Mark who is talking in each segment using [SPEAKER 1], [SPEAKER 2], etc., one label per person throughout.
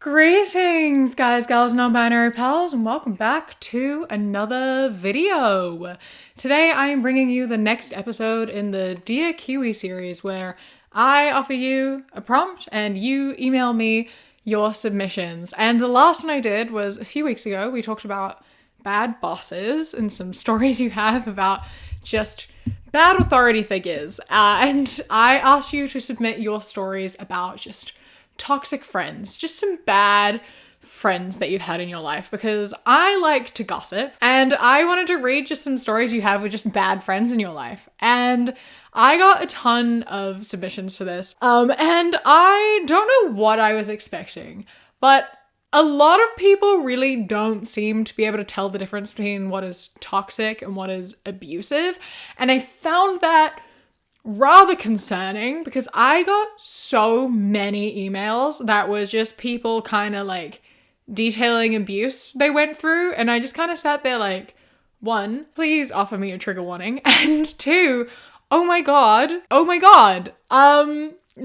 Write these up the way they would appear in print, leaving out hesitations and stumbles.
[SPEAKER 1] Greetings, guys, gals, non-binary pals, and welcome back to another video. Today I am bringing you the next episode in the Dear Kiwi series where I offer you a prompt and you email me your submissions. And the last one I did was a few weeks ago. We talked about bad bosses and some stories you have about just bad authority figures. And I asked you to submit your stories about just toxic friends, just some bad friends that you've had in your life, because I like to gossip and I wanted to read just some stories you have with just bad friends in your life. And I got a ton of submissions for this. And I don't know what I was expecting, but a lot of people really don't seem to be able to tell the difference between what is toxic and what is abusive. And I found that rather concerning because I got so many emails that was just people kind of like detailing abuse they went through, and I just kind of sat there like, one, please offer me a trigger warning, and two, oh my god,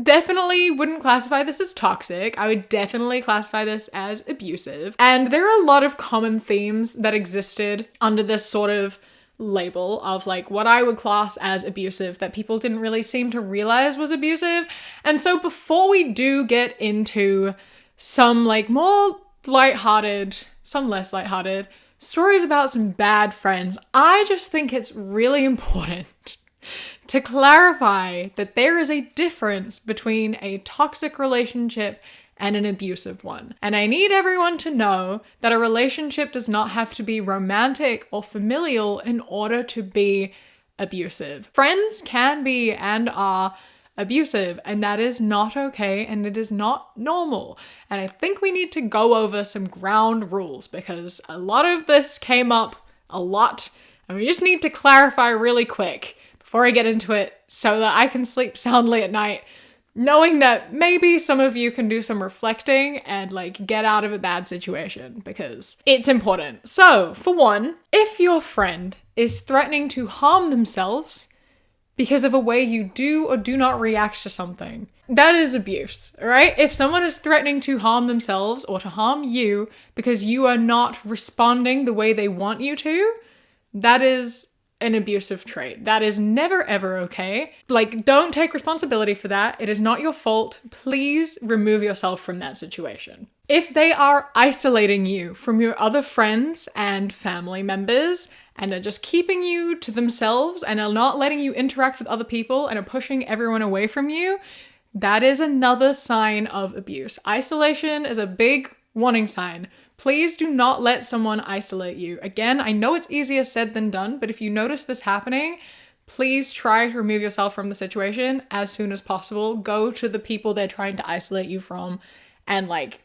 [SPEAKER 1] definitely wouldn't classify this as toxic. I would definitely classify this as abusive. And there are a lot of common themes that existed under this sort of label of like what I would class as abusive that people didn't really seem to realize was abusive. And so before we do get into some like more lighthearted, some less lighthearted stories about some bad friends, I just think it's really important to clarify that there is a difference between a toxic relationship and an abusive one. And I need everyone to know that a relationship does not have to be romantic or familial in order to be abusive. Friends can be and are abusive, and that is not okay, and it is not normal. And I think we need to go over some ground rules because a lot of this came up a lot, and we just need to clarify really quick before I get into it so that I can sleep soundly at night, knowing that maybe some of you can do some reflecting and like get out of a bad situation because it's important. So, for one, if your friend is threatening to harm themselves because of a way you do or do not react to something, that is abuse, right? If someone is threatening to harm themselves or to harm you because you are not responding the way they want you to, that is an abusive trait. That is never ever okay. Like, don't take responsibility for that. It is not your fault. Please remove yourself from that situation. If they are isolating you from your other friends and family members and are just keeping you to themselves and are not letting you interact with other people and are pushing everyone away from you, that is another sign of abuse. Isolation is a big warning sign. Please do not let someone isolate you. Again, I know it's easier said than done, but if you notice this happening, please try to remove yourself from the situation as soon as possible. Go to the people they're trying to isolate you from and like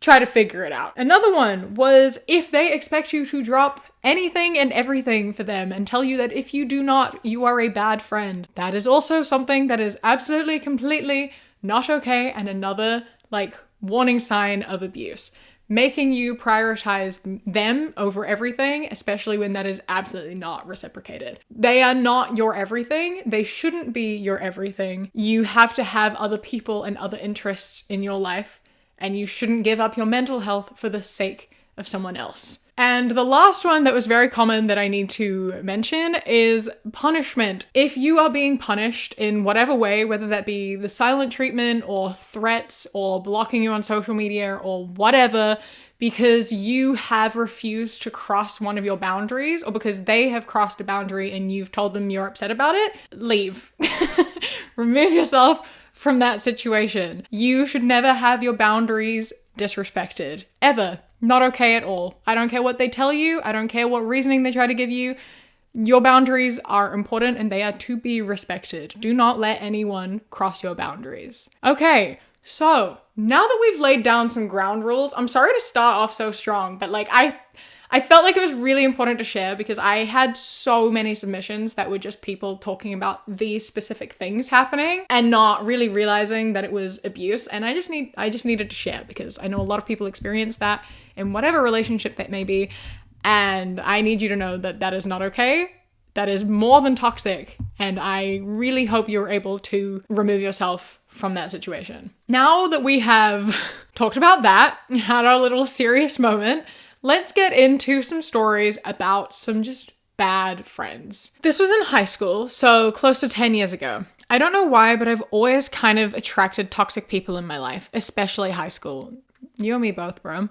[SPEAKER 1] try to figure it out. Another one was if they expect you to drop anything and everything for them and tell you that if you do not, you are a bad friend. That is also something that is absolutely, completely not okay, and another like warning sign of abuse. Making you prioritize them over everything, especially when that is absolutely not reciprocated. They are not your everything. They shouldn't be your everything. You have to have other people and other interests in your life, and you shouldn't give up your mental health for the sake of someone else. And the last one that was very common that I need to mention is punishment. If you are being punished in whatever way, whether that be the silent treatment or threats or blocking you on social media or whatever, because you have refused to cross one of your boundaries or because they have crossed a boundary and you've told them you're upset about it, leave. Remove yourself from that situation. You should never have your boundaries disrespected, ever. Not okay at all. I don't care what they tell you. I don't care what reasoning they try to give you. Your boundaries are important and they are to be respected. Do not let anyone cross your boundaries. Okay, so now that we've laid down some ground rules, I'm sorry to start off so strong, but like I felt like it was really important to share because I had so many submissions that were just people talking about these specific things happening and not really realizing that it was abuse. And I just needed to share because I know a lot of people experience that in whatever relationship that may be. And I need you to know that that is not okay. that is more than toxic, and I really hope you're able to remove yourself from that situation. Now that we have talked about that, had our little serious moment, let's get into some stories about some just bad friends. This was in high school, so close to 10 years ago. I don't know why, but I've always kind of attracted toxic people in my life, especially high school. You and me both, bro.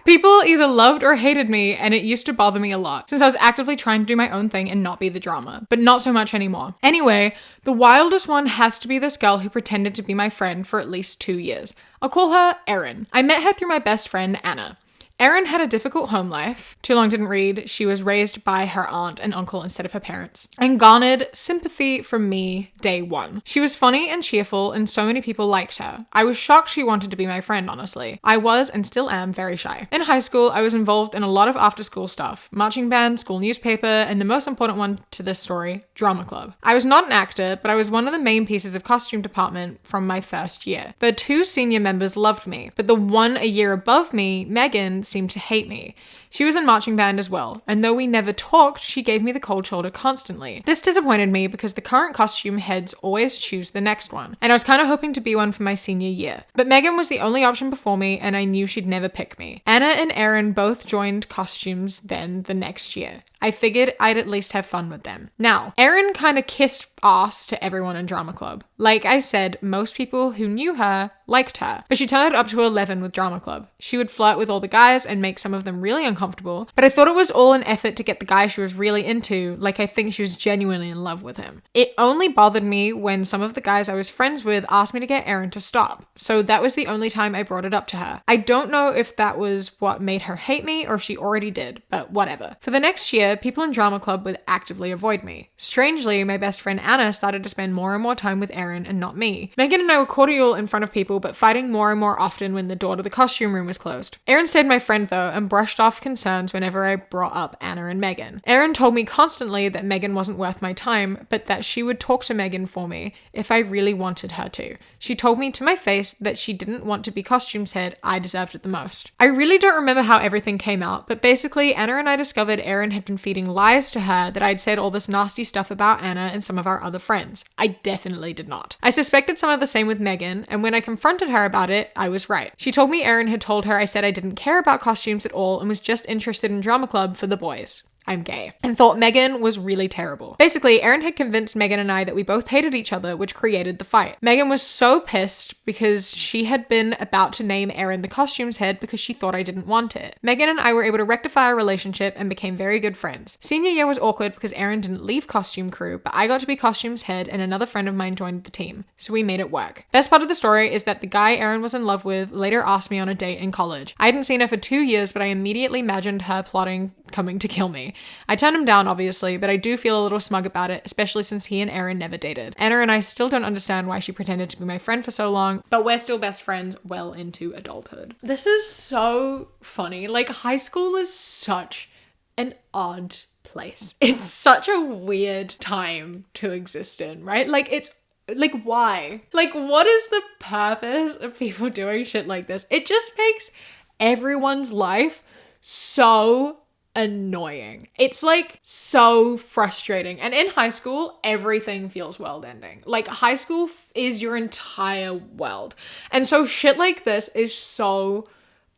[SPEAKER 1] People either loved or hated me, and it used to bother me a lot, since I was actively trying to do my own thing and not be the drama, but not so much anymore. Anyway, the wildest one has to be this girl who pretended to be my friend for at least 2 years. I'll call her Erin. I met her through my best friend, Anna. Erin had a difficult home life. Too long didn't read. She was raised by her aunt and uncle instead of her parents, and garnered sympathy from me day one. She was funny and cheerful, and so many people liked her. I was shocked she wanted to be my friend, honestly. I was, and still am, very shy. In high school, I was involved in a lot of after-school stuff. Marching band, school newspaper, and the most important one to this story, drama club. I was not an actor, but I was one of the main pieces of costume department from my first year. The 2 senior members loved me, but the one a year above me, Megan, seemed to hate me. She was in marching band as well, and though we never talked, she gave me the cold shoulder constantly. This disappointed me because the current costume heads always choose the next one, and I was kind of hoping to be one for my senior year. But Megan was the only option before me, and I knew she'd never pick me. Anna and Erin both joined costumes then the next year. I figured I'd at least have fun with them. Now, Erin kind of kissed ass to everyone in drama club. Like I said, most people who knew her liked her, but she turned up to 11 with drama club. She would flirt with all the guys and make some of them really uncomfortable, but I thought it was all an effort to get the guy she was really into, like I think she was genuinely in love with him. It only bothered me when some of the guys I was friends with asked me to get Erin to stop, so that was the only time I brought it up to her. I don't know if that was what made her hate me or if she already did, but whatever. For the next year, people in drama club would actively avoid me. Strangely, my best friend Anna started to spend more and more time with Erin and not me. Megan and I were cordial in front of people, but fighting more and more often when the door to the costume room was closed. Erin stayed my friend though, and brushed off concerns whenever I brought up Anna and Megan. Erin told me constantly that Megan wasn't worth my time, but that she would talk to Megan for me if I really wanted her to. She told me to my face that she didn't want to be costumes head, I deserved it the most. I really don't remember how everything came out, but basically Anna and I discovered Erin had been feeding lies to her that I'd said all this nasty stuff about Anna and some of our other friends. I definitely did not. I suspected some of the same with Megan, and when I confronted her about it, I was right. She told me Erin had told her I said I didn't care about costumes at all and was just interested in drama club for the boys. I'm gay, and thought Megan was really terrible. Basically, Erin had convinced Megan and I that we both hated each other, which created the fight. Megan was so pissed because she had been about to name Erin the costumes head because she thought I didn't want it. Megan and I were able to rectify our relationship and became very good friends. Senior year was awkward because Erin didn't leave costume crew, but I got to be costumes head and another friend of mine joined the team, so we made it work. Best part of the story is that the guy Erin was in love with later asked me on a date in college. I hadn't seen her for 2 years, but I immediately imagined her plotting coming to kill me. I turned him down, obviously, but I do feel a little smug about it, especially since he and Erin never dated. Anna and I still don't understand why she pretended to be my friend for so long, but we're still best friends well into adulthood. This is so funny. Like, high school is such an odd place. It's such a weird time to exist in, right? Like, it's like, why? Like, what is the purpose of people doing shit like this? It just makes everyone's life so annoying. It's like so frustrating. And in high school, everything feels world ending. Like, high school is your entire world. And so shit like this is so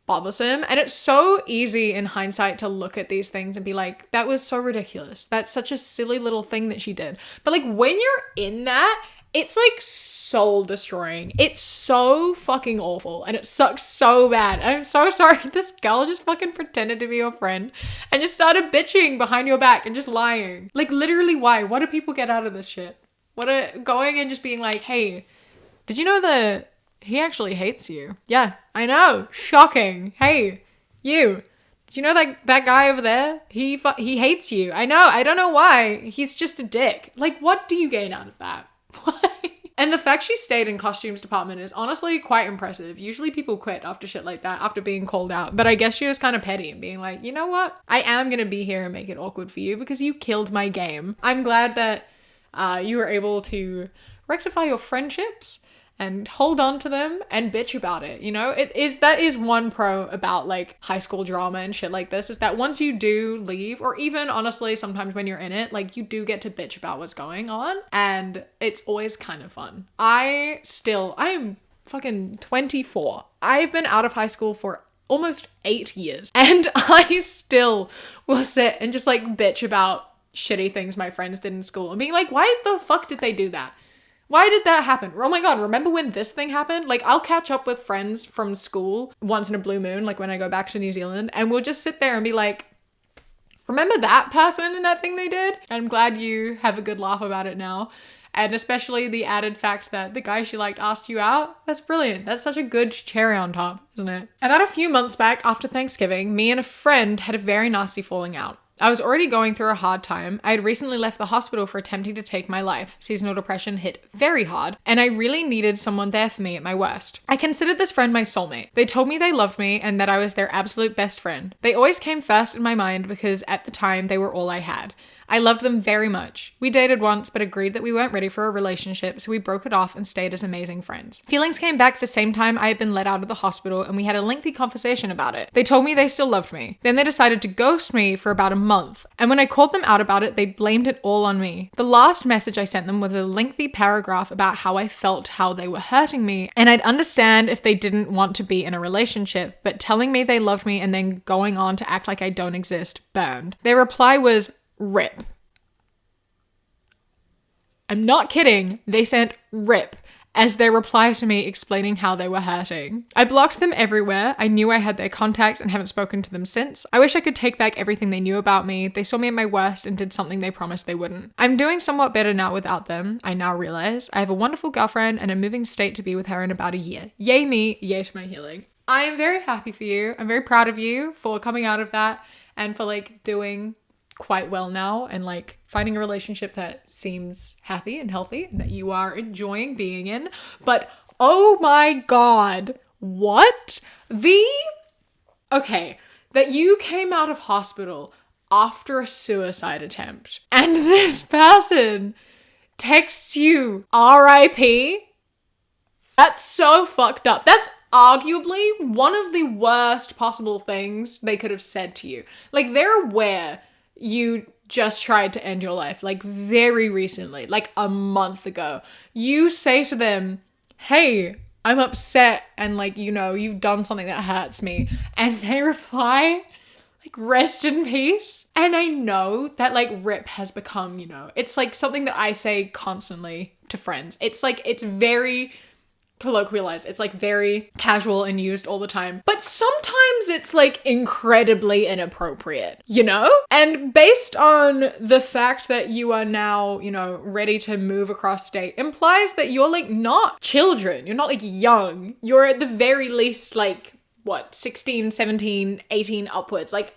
[SPEAKER 1] bothersome. And it's so easy in hindsight to look at these things and be like, that was so ridiculous. That's such a silly little thing that she did. But like, when you're in that, it's like soul destroying. It's so fucking awful and it sucks so bad. And I'm so sorry this girl just fucking pretended to be your friend and just started bitching behind your back and just lying. Like, literally, why? What do people get out of this shit? Going and just being like, hey, did you know that he actually hates you? Yeah, I know. Shocking. Hey, you. Do you know that guy over there? He hates you. I know. I don't know why. He's just a dick. Like, what do you gain out of that? Why? And the fact she stayed in costumes department is honestly quite impressive. Usually people quit after shit like that, after being called out. But I guess she was kind of petty and being like, you know what? I am going to be here and make it awkward for you because you killed my game. I'm glad that you were able to rectify your friendships and hold on to them and bitch about it. You know, that is one pro about like high school drama and shit like this, is that once you do leave, or even honestly sometimes when you're in it, like you do get to bitch about what's going on, and it's always kind of fun. I'm fucking 24. I've been out of high school for almost 8 years, and I still will sit and just like bitch about shitty things my friends did in school and being like, why the fuck did they do that? Why did that happen? Oh my god, remember when this thing happened? Like, I'll catch up with friends from school once in a blue moon, like when I go back to New Zealand, and we'll just sit there and be like, remember that person and that thing they did? And I'm glad you have a good laugh about it now. And especially the added fact that the guy she liked asked you out. That's brilliant. That's such a good cherry on top, isn't it? About a few months back after Thanksgiving, me and a friend had a very nasty falling out. I was already going through a hard time. I had recently left the hospital for attempting to take my life. Seasonal depression hit very hard, and I really needed someone there for me at my worst. I considered this friend my soulmate. They told me they loved me and that I was their absolute best friend. They always came first in my mind because at the time they were all I had. I loved them very much. We dated once, but agreed that we weren't ready for a relationship, so we broke it off and stayed as amazing friends. Feelings came back the same time I had been let out of the hospital, and we had a lengthy conversation about it. They told me they still loved me. Then they decided to ghost me for about a month, and when I called them out about it, they blamed it all on me. The last message I sent them was a lengthy paragraph about how I felt, how they were hurting me, and I'd understand if they didn't want to be in a relationship, but telling me they loved me and then going on to act like I don't exist burned. Their reply was, "RIP." I'm not kidding. They sent "RIP" as their reply to me explaining how they were hurting. I blocked them everywhere. I knew I had their contacts and haven't spoken to them since. I wish I could take back everything they knew about me. They saw me at my worst and did something they promised they wouldn't. I'm doing somewhat better now without them. I now realize I have a wonderful girlfriend and I'm moving state to be with her in about a year. Yay me, yay to my healing. I am very happy for you. I'm very proud of you for coming out of that and for like doing quite well now and like finding a relationship that seems happy and healthy and that you are enjoying being in. But oh my god, what? That you came out of hospital after a suicide attempt and this person texts you RIP? That's so fucked up. That's arguably one of the worst possible things they could have said to you. Like, they're aware you just tried to end your life, like very recently, like a month ago. You say to them, hey, I'm upset and like, you know, you've done something that hurts me. And they reply, like, rest in peace. And I know that like RIP has become, you know, it's like something that I say constantly to friends. It's like, it's very colloquialized. It's like very casual and used all the time. But sometimes it's like incredibly inappropriate, you know? And based on the fact that you are now, you know, ready to move across state implies that you're like not children. You're not like young. You're at the very least like, what, 16, 17, 18 upwards. Like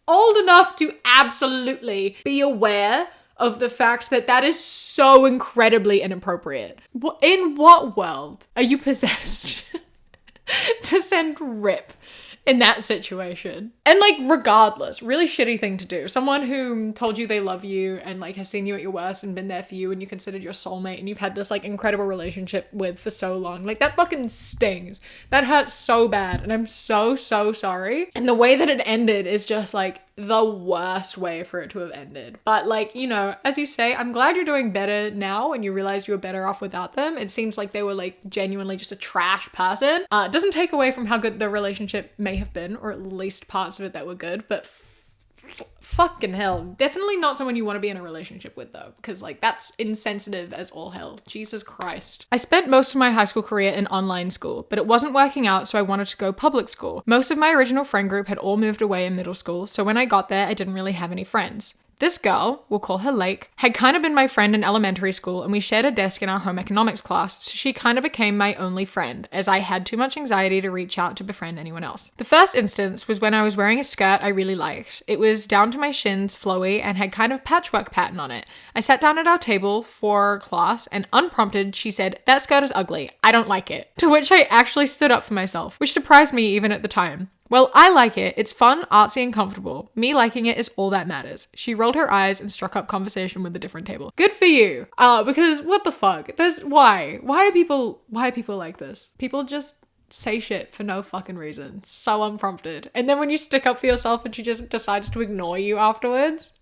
[SPEAKER 1] old enough to absolutely be aware of the fact that that is so incredibly inappropriate. In what world are you possessed to send RIP in that situation? And like, regardless, really shitty thing to do. Someone who told you they love you and like has seen you at your worst and been there for you and you considered your soulmate and you've had this like incredible relationship with for so long. Like, that fucking stings. That hurts so bad and I'm so sorry. And the way that it ended is just like the worst way for it to have ended. But like, you know, as you say, I'm glad you're doing better now and you realize you were better off without them. It seems like they were like genuinely just a trash person. It doesn't take away from how good the relationship may have been, or at least parts of it that were good, but fucking hell, definitely not someone you want to be in a relationship with though, because like that's insensitive as all hell. Jesus Christ. I spent most of my high school career in online school, but it wasn't working out, so I wanted to go public school. Most of my original friend group had all moved away in middle school, so when I got there, I didn't really have any friends. This girl, we'll call her Lake, had kind of been my friend in elementary school and we shared a desk in our home economics class, so she kind of became my only friend, as I had too much anxiety to reach out to befriend anyone else. The first instance was when I was wearing a skirt I really liked. It was down to my shins, flowy, and had kind of patchwork pattern on it. I sat down at our table for class and unprompted, she said, "That skirt is ugly. I don't like it." To which I actually stood up for myself, which surprised me even at the time. Well, I like it. It's fun, artsy, and comfortable. Me liking it is all that matters. She rolled her eyes and struck up conversation with a different table. Good for you. Because what the fuck? Why are people like this? People just say shit for no fucking reason. So unprompted. And then when you stick up for yourself and she just decides to ignore you afterwards,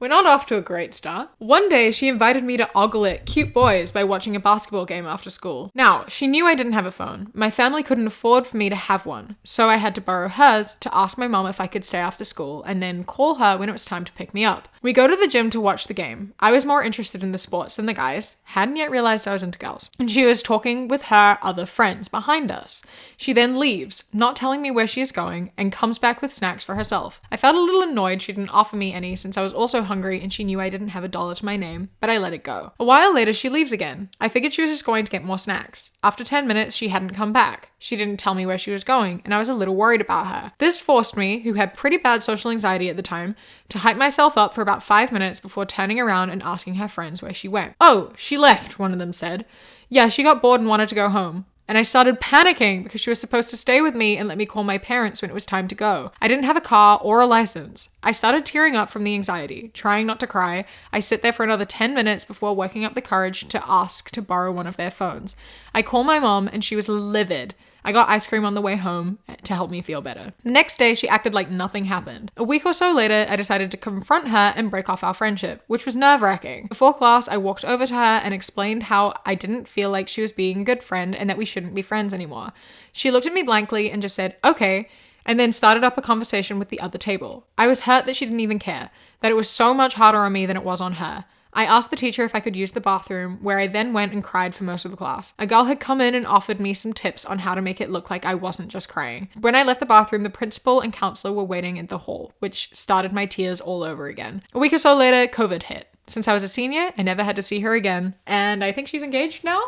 [SPEAKER 1] we're not off to a great start. One day, she invited me to ogle it cute boys by watching a basketball game after school. Now, she knew I didn't have a phone. My family couldn't afford for me to have one, so I had to borrow hers to ask my mom if I could stay after school and then call her when it was time to pick me up. We go to the gym to watch the game. I was more interested in the sports than the guys, hadn't yet realized I was into girls. And she was talking with her other friends behind us. She then leaves, not telling me where she is going, and comes back with snacks for herself. I felt a little annoyed she didn't offer me any since I was also hungry and she knew I didn't have $1 to my name, but I let it go. A while later, she leaves again. I figured she was just going to get more snacks. After 10 minutes, she hadn't come back. She didn't tell me where she was going, and I was a little worried about her. This forced me, who had pretty bad social anxiety at the time, to hype myself up for about 5 minutes before turning around and asking her friends where she went. "Oh, she left," one of them said. "Yeah, she got bored and wanted to go home." And I started panicking because she was supposed to stay with me and let me call my parents when it was time to go. I didn't have a car or a license. I started tearing up from the anxiety, trying not to cry. I sit there for another 10 minutes before working up the courage to ask to borrow one of their phones. I call my mom and she was livid. I got ice cream on the way home to help me feel better. The next day, she acted like nothing happened. A week or so later, I decided to confront her and break off our friendship, which was nerve-wracking. Before class, I walked over to her and explained how I didn't feel like she was being a good friend and that we shouldn't be friends anymore. She looked at me blankly and just said, "Okay," and then started up a conversation with the other table. I was hurt that she didn't even care, that it was so much harder on me than it was on her. I asked the teacher if I could use the bathroom, where I then went and cried for most of the class. A girl had come in and offered me some tips on how to make it look like I wasn't just crying. When I left the bathroom, the principal and counselor were waiting in the hall, which started my tears all over again. A week or so later, COVID hit. Since I was a senior, I never had to see her again, and I think she's engaged now?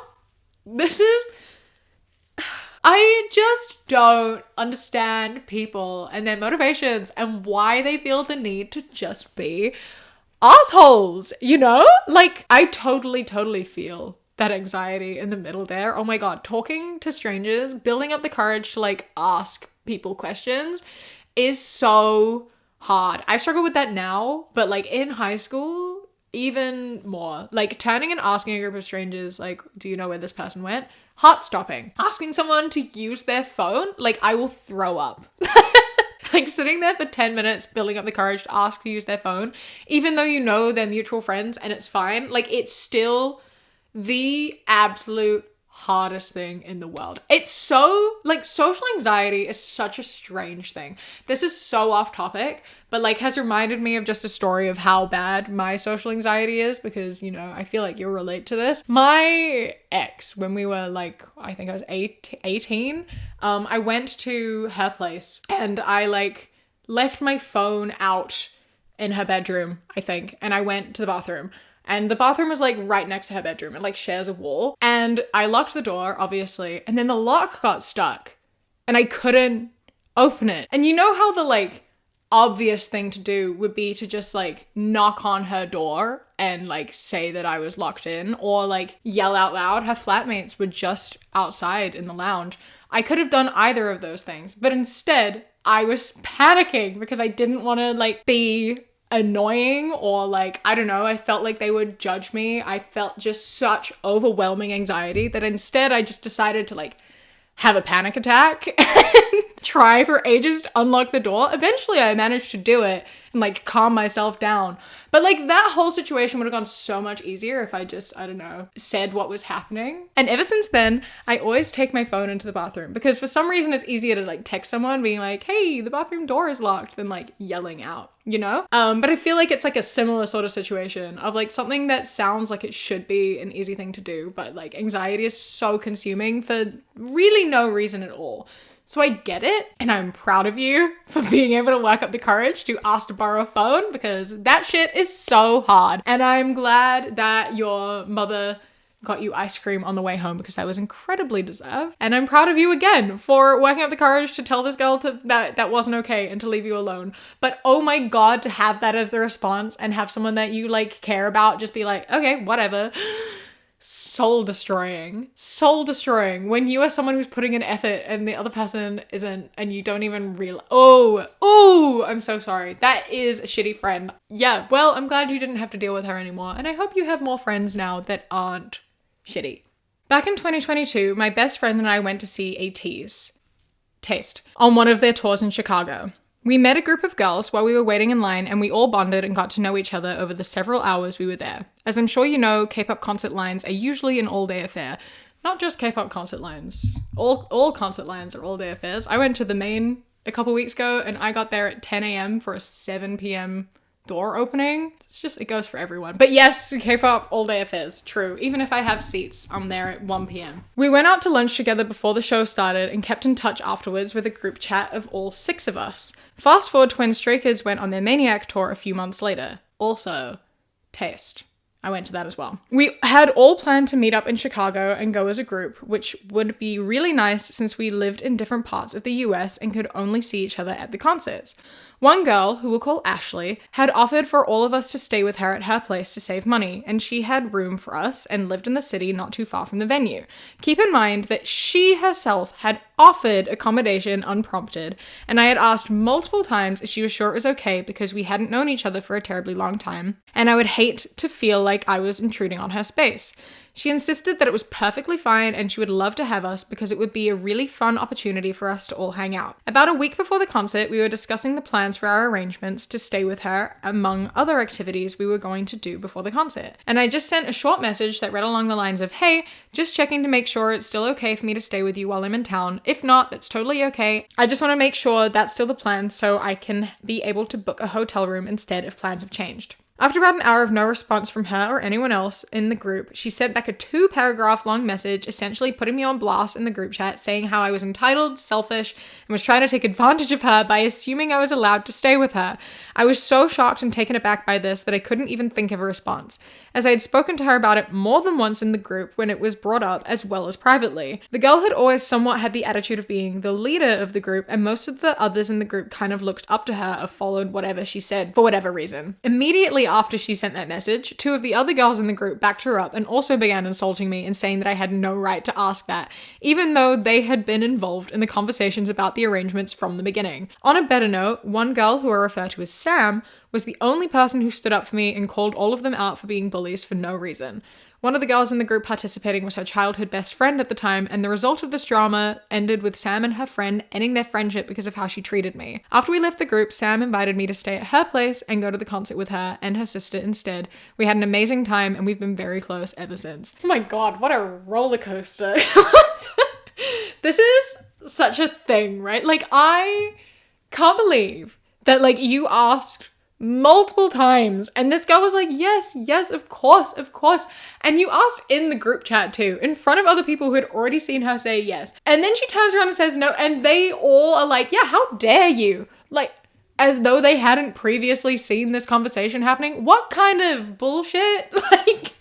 [SPEAKER 1] I just don't understand people and their motivations and why they feel the need to just be assholes, you know? Like, I totally feel that anxiety in the middle there. Oh my God, talking to strangers, building up the courage to like ask people questions is so hard. I struggle with that now, but like in high school, even more. Like turning and asking a group of strangers, like, "Do you know where this person went?" Heart stopping. Asking someone to use their phone, like I will throw up. Like sitting there for 10 minutes, building up the courage to ask to use their phone, even though you know they're mutual friends and it's fine, like it's still the absolute hardest thing in the world. It's so, like, social anxiety is such a strange thing. This is so off topic, but like has reminded me of just a story of how bad my social anxiety is because, you know, I feel like you'll relate to this. My ex, when we were like, I think I was 18, I went to her place and I like left my phone out in her bedroom, I think, and I went to the bathroom. And the bathroom was like right next to her bedroom. It like shares a wall. And I locked the door, obviously. And then the lock got stuck. And I couldn't open it. And you know how the like obvious thing to do would be to just like knock on her door and like say that I was locked in or like yell out loud. Her flatmates were just outside in the lounge. I could have done either of those things. But instead, I was panicking because I didn't want to like be annoying or like, I don't know, I felt like they would judge me. I felt just such overwhelming anxiety that instead I just decided to like have a panic attack and try for ages to unlock the door. Eventually I managed to do it and like calm myself down. But like that whole situation would have gone so much easier if I just, I don't know, said what was happening. And ever since then, I always take my phone into the bathroom because for some reason it's easier to like text someone being like, "Hey, the bathroom door is locked," than like yelling out, you know? But I feel like it's like a similar sort of situation of like something that sounds like it should be an easy thing to do, but like anxiety is so consuming for really no reason at all. So I get it, and I'm proud of you for being able to work up the courage to ask to borrow a phone because that shit is so hard. And I'm glad that your mother got you ice cream on the way home because that was incredibly deserved. And I'm proud of you again for working up the courage to tell this girl that wasn't okay and to leave you alone. But oh my God, to have that as the response and have someone that you like care about just be like, "Okay, whatever." soul destroying. Soul destroying. When you are someone who's putting in effort and the other person isn't, and you don't even realize. Oh, I'm so sorry. That is a shitty friend. Yeah, well, I'm glad you didn't have to deal with her anymore. And I hope you have more friends now that aren't shitty. Back in 2022, my best friend and I went to see a Taste on one of their tours in Chicago. We met a group of girls while we were waiting in line, and we all bonded and got to know each other over the several hours we were there. As I'm sure you know, K-pop concert lines are usually an all-day affair. Not just K-pop concert lines. All concert lines are all-day affairs. I went to the Main a couple weeks ago, and I got there at 10 a.m. for a 7 p.m. door opening. It goes for everyone. But yes, K-pop all-day affairs, true. Even if I have seats, I'm there at 1 p.m. We went out to lunch together before the show started and kept in touch afterwards with a group chat of all 6 of us. Fast forward to when Stray Kids went on their Maniac tour a few months later. Also, Taste. I went to that as well. We had all planned to meet up in Chicago and go as a group, which would be really nice since we lived in different parts of the US and could only see each other at the concerts. One girl, who we'll call Ashley, had offered for all of us to stay with her at her place to save money, and she had room for us and lived in the city not too far from the venue. Keep in mind that she herself had offered accommodation unprompted, and I had asked multiple times if she was sure it was okay because we hadn't known each other for a terribly long time, and I would hate to feel like I was intruding on her space. She insisted that it was perfectly fine and she would love to have us because it would be a really fun opportunity for us to all hang out. About a week before the concert, we were discussing the plans for our arrangements to stay with her, among other activities we were going to do before the concert. And I just sent a short message that read along the lines of, "Hey, just checking to make sure it's still okay for me to stay with you while I'm in town. If not, that's totally okay. I just want to make sure that's still the plan so I can be able to book a hotel room instead if plans have changed." After about an hour of no response from her or anyone else in the group, she sent back a 2-paragraph long message essentially putting me on blast in the group chat, saying how I was entitled, selfish, and was trying to take advantage of her by assuming I was allowed to stay with her. I was so shocked and taken aback by this that I couldn't even think of a response, as I had spoken to her about it more than once in the group when it was brought up as well as privately. The girl had always somewhat had the attitude of being the leader of the group, and most of the others in the group kind of looked up to her or followed whatever she said for whatever reason. Immediately after she sent that message, 2 of the other girls in the group backed her up and also began insulting me and saying that I had no right to ask that, even though they had been involved in the conversations about the arrangements from the beginning. On a better note, one girl, who I refer to as Sam, was the only person who stood up for me and called all of them out for being bullies for no reason. One of the girls in the group participating was her childhood best friend at the time, and the result of this drama ended with Sam and her friend ending their friendship because of how she treated me. After we left the group, Sam invited me to stay at her place and go to the concert with her and her sister instead. We had an amazing time and we've been very close ever since. Oh my god, what a roller coaster. This is such a thing, right? Like, I can't believe that, like, you asked multiple times and this girl was like, yes, of course, and you asked in the group chat too, in front of other people who had already seen her say yes, and then she turns around and says no, and they all are like, yeah, how dare you, like, as though they hadn't previously seen this conversation happening. What kind of bullshit? Like,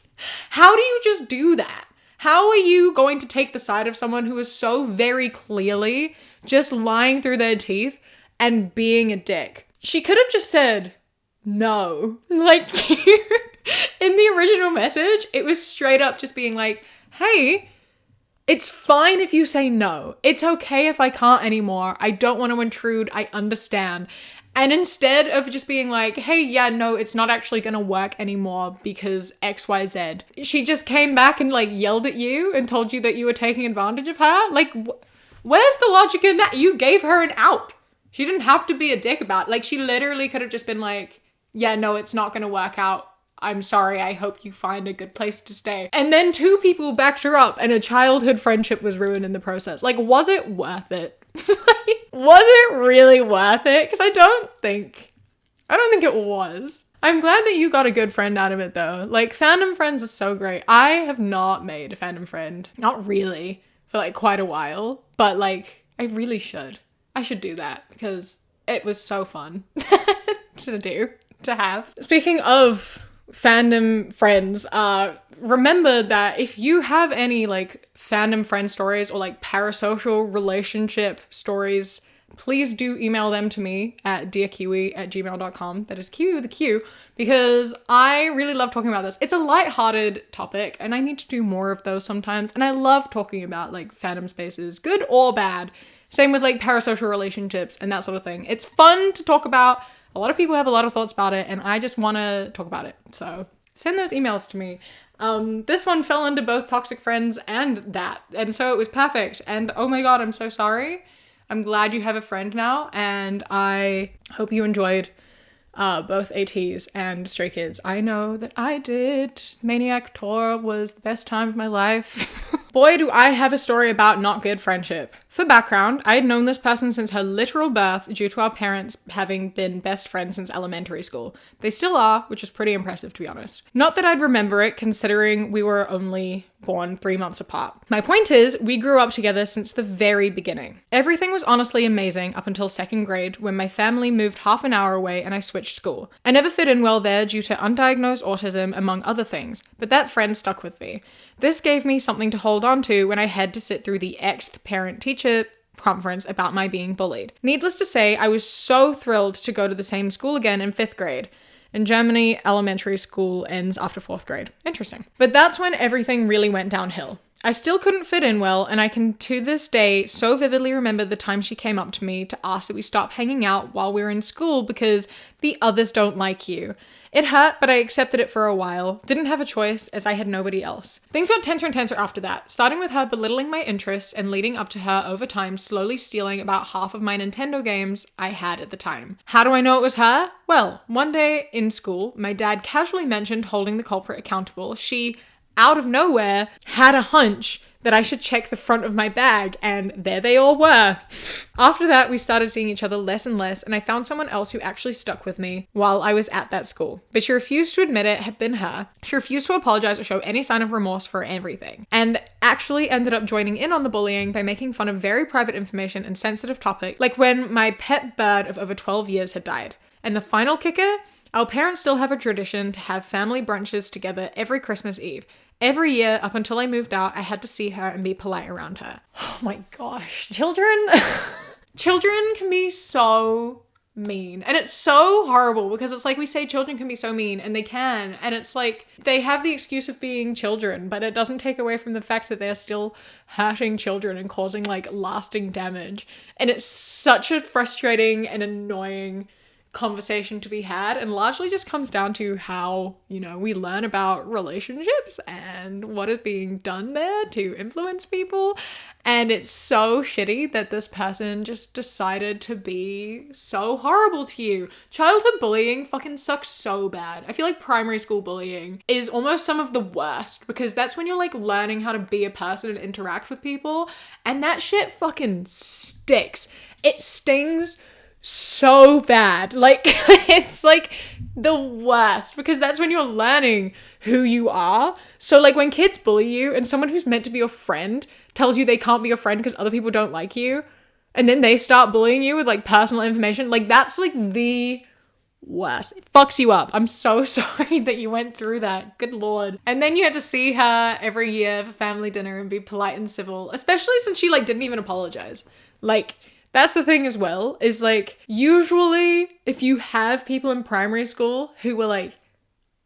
[SPEAKER 1] how do you just do that? How are you going to take the side of someone who is so very clearly just lying through their teeth and being a dick? She could have just said no. Like, in the original message, it was straight up just being like, hey, it's fine if you say no. It's okay if I can't anymore. I don't want to intrude. I understand. And instead of just being like, hey, yeah, no, it's not actually going to work anymore because XYZ, she just came back and like yelled at you and told you that you were taking advantage of her. Like, where's the logic in that? You gave her an out. She didn't have to be a dick about it. Like, she literally could have just been like, yeah, no, it's not going to work out. I'm sorry. I hope you find a good place to stay. And then 2 people backed her up and a childhood friendship was ruined in the process. Like, was it worth it? Was it really worth it? Because I don't think it was. I'm glad that you got a good friend out of it though. Like, fandom friends are so great. I have not made a fandom friend. Not really. For like quite a while. But like, I really should. I should do that because it was so fun to have. Speaking of fandom friends, remember that if you have any like fandom friend stories or like parasocial relationship stories, please do email them to me at dearkiwi@gmail.com. That is Kiwi with a Q, because I really love talking about this. It's a lighthearted topic and I need to do more of those sometimes. And I love talking about like fandom spaces, good or bad. Same with like parasocial relationships and that sort of thing. It's fun to talk about. A lot of people have a lot of thoughts about it and I just want to talk about it. So send those emails to me. This one fell into both toxic friends and that. And so it was perfect. And oh my God, I'm so sorry. I'm glad you have a friend now. And I hope you enjoyed both ATs and Stray Kids. I know that I did. Maniac Tour was the best time of my life. Boy, do I have a story about not good friendship. For background, I had known this person since her literal birth due to our parents having been best friends since elementary school. They still are, which is pretty impressive to be honest. Not that I'd remember it considering we were only born 3 months apart. My point is, we grew up together since the very beginning. Everything was honestly amazing up until 2nd grade when my family moved half an hour away and I switched school. I never fit in well there due to undiagnosed autism among other things, but that friend stuck with me. This gave me something to hold on to when I had to sit through the 8th parent-teacher conference about my being bullied. Needless to say, I was so thrilled to go to the same school again in 5th grade. In Germany, elementary school ends after 4th grade. Interesting. But that's when everything really went downhill. I still couldn't fit in well, and I can to this day so vividly remember the time she came up to me to ask that we stop hanging out while we were in school because the others don't like you. It hurt, but I accepted it for a while. Didn't have a choice as I had nobody else. Things got tenser and tenser after that, starting with her belittling my interests and leading up to her over time slowly stealing about half of my Nintendo games I had at the time. How do I know it was her? Well, one day in school, my dad casually mentioned holding the culprit accountable. She, out of nowhere, had a hunch that I should check the front of my bag, and there they all were. After that, we started seeing each other less and less, and I found someone else who actually stuck with me while I was at that school. But she refused to admit it had been her. She refused to apologize or show any sign of remorse for everything, and actually ended up joining in on the bullying by making fun of very private information and sensitive topics, like when my pet bird of over 12 years had died. And the final kicker? Our parents still have a tradition to have family brunches together every Christmas Eve. Every year, up until I moved out, I had to see her and be polite around her. Oh my gosh, children can be so mean. And it's so horrible because it's like we say children can be so mean, and they can. And it's like they have the excuse of being children, but it doesn't take away from the fact that they're still hurting children and causing like lasting damage. And it's such a frustrating and annoying conversation to be had, and largely just comes down to how, you know, we learn about relationships and what is being done there to influence people. And it's so shitty that this person just decided to be so horrible to you. Childhood bullying fucking sucks so bad. I feel like primary school bullying is almost some of the worst because that's when you're like learning how to be a person and interact with people, and that shit fucking sticks. It stings so bad. Like, it's like the worst because that's when you're learning who you are. So like when kids bully you and someone who's meant to be your friend tells you they can't be your friend because other people don't like you, and then they start bullying you with like personal information, like that's like the worst. It fucks you up. I'm so sorry that you went through that. Good Lord. And then you had to see her every year for family dinner and be polite and civil, especially since she like didn't even apologize. Like, that's the thing as well, is like, usually if you have people in primary school who were like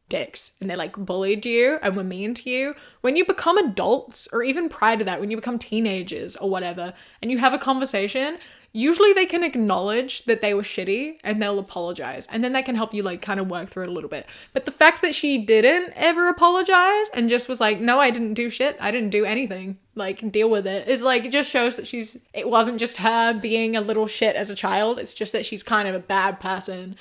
[SPEAKER 1] dicks and they like bullied you and were mean to you, when you become adults, or even prior to that, when you become teenagers or whatever, and you have a conversation, usually they can acknowledge that they were shitty and they'll apologize. And then that can help you like kind of work through it a little bit. But the fact that she didn't ever apologize and just was like, no, I didn't do shit. I didn't do anything. Like, deal with it. Is like, it just shows that it wasn't just her being a little shit as a child. It's just that she's kind of a bad person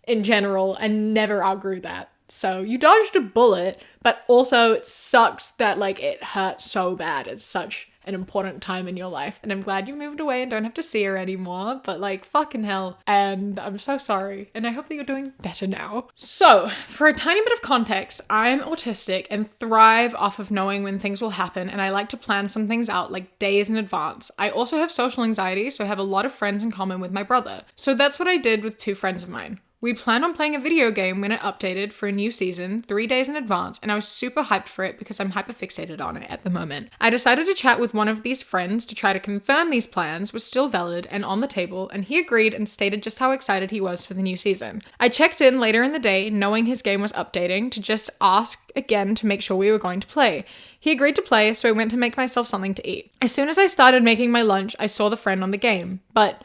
[SPEAKER 1] in general and never outgrew that. So you dodged a bullet, but also it sucks that like it hurts so bad. It's such an important time in your life, and I'm glad you moved away and don't have to see her anymore, but like fucking hell, and I'm so sorry, and I hope that you're doing better now. So for a tiny bit of context, I'm autistic and thrive off of knowing when things will happen, and I like to plan some things out like days in advance. I also have social anxiety, so I have a lot of friends in common with my brother. So that's what I did with two friends of mine. We planned on playing a video game when it updated for a new season 3 days in advance, and I was super hyped for it because I'm hyperfixated on it at the moment. I decided to chat with one of these friends to try to confirm these plans were still valid and on the table, and he agreed and stated just how excited he was for the new season. I checked in later in the day, knowing his game was updating, to just ask again to make sure we were going to play. He agreed to play, so I went to make myself something to eat. As soon as I started making my lunch, I saw the friend on the game, but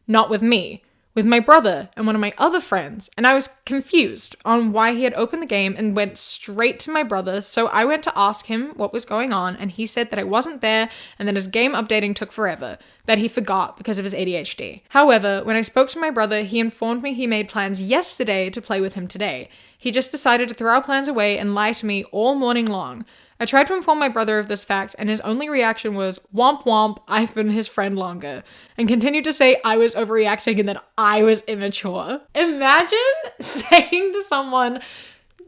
[SPEAKER 1] not with me. With my brother and one of my other friends, and I was confused on why he had opened the game and went straight to my brother, so I went to ask him what was going on, and he said that I wasn't there and that his game updating took forever, that he forgot because of his ADHD. However, when I spoke to my brother, he informed me he made plans yesterday to play with him today. He just decided to throw our plans away and lie to me all morning long. I tried to inform my brother of this fact, and his only reaction was, "Womp womp, I've been his friend longer," and continued to say I was overreacting and that I was immature. Imagine saying to someone,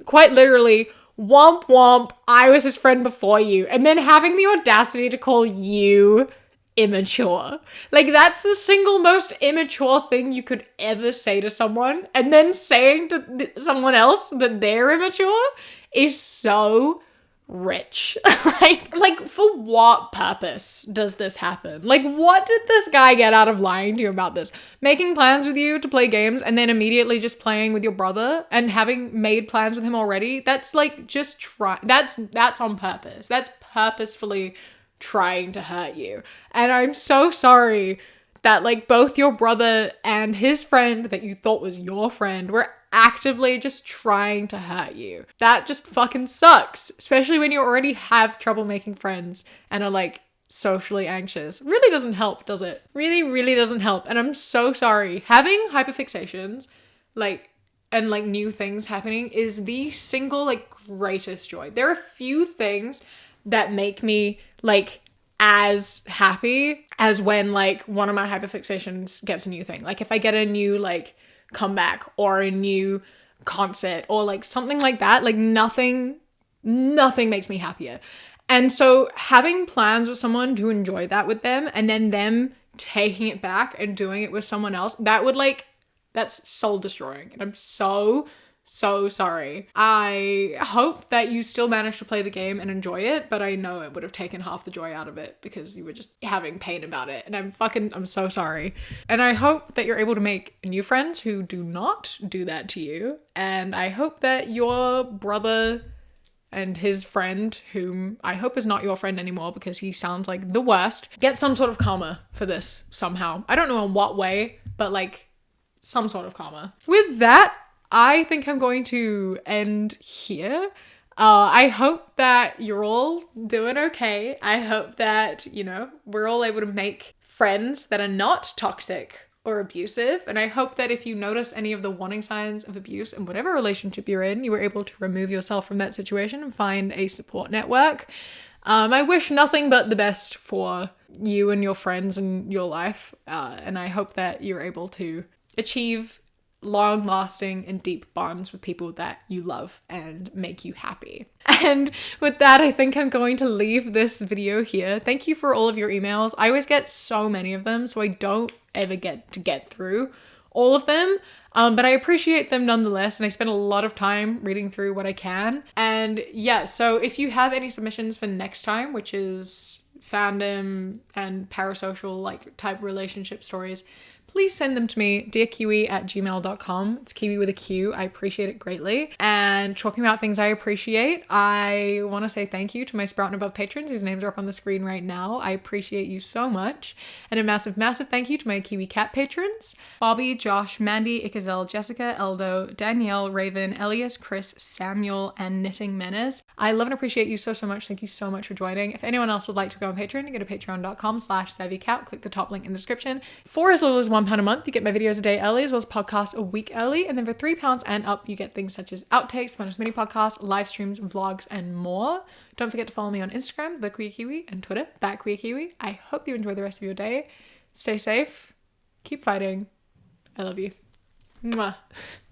[SPEAKER 1] quite literally, "Womp womp, I was his friend before you," and then having the audacity to call you immature. Like, that's the single most immature thing you could ever say to someone, and then saying to someone else that they're immature is so rich. like for what purpose does this happen? Like, what did this guy get out of lying to you about this? Making plans with you to play games and then immediately just playing with your brother and having made plans with him already? That's like just that's on purpose. That's purposefully trying to hurt you. And I'm so sorry that like both your brother and his friend that you thought was your friend were actively just trying to hurt you. That just fucking sucks, especially when you already have trouble making friends and are like socially anxious. Really doesn't help, does it? Really doesn't help. And I'm so sorry. Having hyperfixations, like, and like new things happening is the single like greatest joy. There are few things that make me like as happy as when like one of my hyperfixations gets a new thing. Like if I get a new like comeback or a new concert or like something like that, like nothing makes me happier. And so having plans with someone to enjoy that with them and then them taking it back and doing it with someone else, that's soul destroying. And I'm so sorry. I hope that you still managed to play the game and enjoy it, but I know it would have taken half the joy out of it because you were just having pain about it. And I'm so sorry. And I hope that you're able to make new friends who do not do that to you. And I hope that your brother and his friend, whom I hope is not your friend anymore because he sounds like the worst, get some sort of karma for this somehow. I don't know in what way, but like some sort of karma. With that, I think I'm going to end here. I hope that you're all doing okay. I hope that, we're all able to make friends that are not toxic or abusive. And I hope that if you notice any of the warning signs of abuse in whatever relationship you're in, you were able to remove yourself from that situation and find a support network. I wish nothing but the best for you and your friends and your life. And I hope that you're able to achieve long-lasting and deep bonds with people that you love and make you happy. And with that, I think I'm going to leave this video here. Thank you for all of your emails. I always get so many of them, so I don't ever get through all of them. But I appreciate them nonetheless, and I spend a lot of time reading through what I can. And yeah, so if you have any submissions for next time, which is fandom and parasocial like type relationship stories, please send them to me, dearkiwi@gmail.com. It's Kiwi with a Q. I appreciate it greatly. And talking about things I appreciate, I want to say thank you to my Sprout and Above patrons whose names are up on the screen right now. I appreciate you so much. And a massive thank you to my Kiwi Cat patrons, Bobby, Josh, Mandy, Ikazel, Jessica, Eldo, Danielle, Raven, Elias, Chris, Samuel, and Knitting Menace. I love and appreciate you so much. Thank you so much for joining. If anyone else would like to go on Patreon, go to patreon.com/savvycat. Click the top link in the description. For as little as £1 a month, you get my videos a day early as well as podcasts a week early. And then for £3 and up, you get things such as outtakes, bonus mini podcasts, live streams, vlogs, and more. Don't forget to follow me on Instagram, The Queer Kiwi, and Twitter, Queer Kiwi. I hope you enjoy the rest of your day. Stay safe. Keep fighting. I love you. Mwah.